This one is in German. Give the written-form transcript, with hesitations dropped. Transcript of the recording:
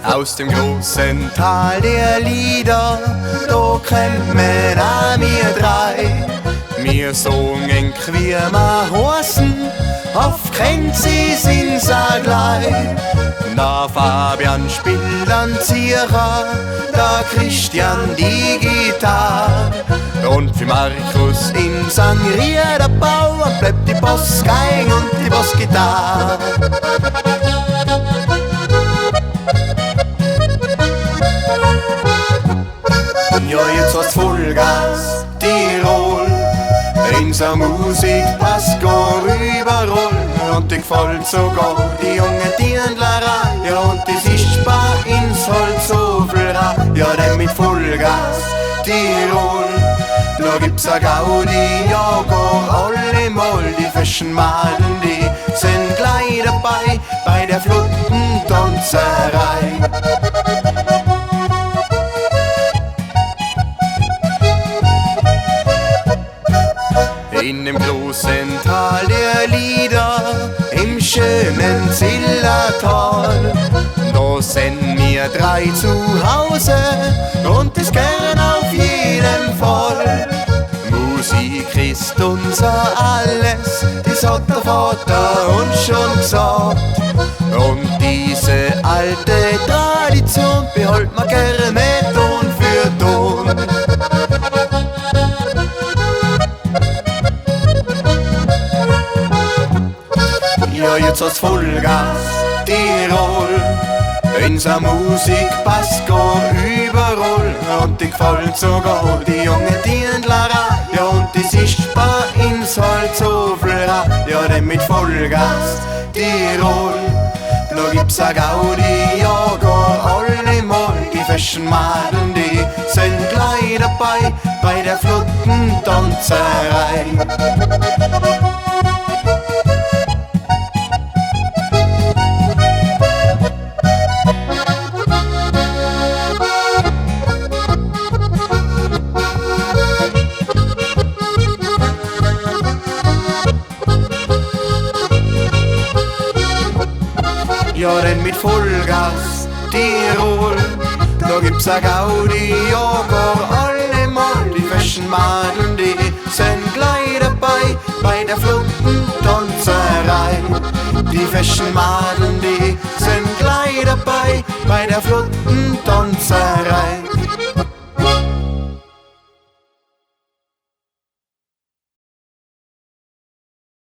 Aus dem großen Tal der Lieder, da kennt man auch wir drei. Wir singen wie wir heißen, oft kennt sie sind's auch gleich. Der Fabian spielt an Zierer, der Christian die Gitarre. Und für Markus in Sangria der Bauer bleibt die Bossgeige und die Bossgitarre. Ja, jetzt hast Vollgas, Tirol. Unsere Musik passt gar überall. Und die gefällt sogar die junge Dirndlerei. Ja, und das ist bei uns halt so viel rein. Ja, denn mit Vollgas, Tirol. Da gibt's a Gaudi, ja gar allemal. Die frischen Maden, die sind gleich dabei bei der Fluttentanzerei. In dem großen Tal der Lieder, im schönen Zillertal, da sind wir drei zu Hause und das gern auf jeden Fall. Musik ist unser Alles, das hat der Vater uns schon gesagt. Und diese alte Tradition behalten wir gerne Ton für Ton. Ja, jetzt hast Vollgas, Tirol. Unsere Musik passt gar überall. Und die gefällt sogar die junge Dirndlerei. Ja, und das ist bei uns halt so viel rein. Ja, denn mit Vollgas, Tirol. Da gibt's a Gaudi, ja gar allemal. Die frischen Maden, die sind gleich dabei bei der Fluttentanzerei. Ja, denn mit Vollgas, Tirol, da gibt's a Gaudi, ja gar allemal. Die frischen Madeln, die sind gleich dabei bei der Fluttentanzerei. Die frischen Madeln, die sind gleich dabei bei der Fluttentanzerei.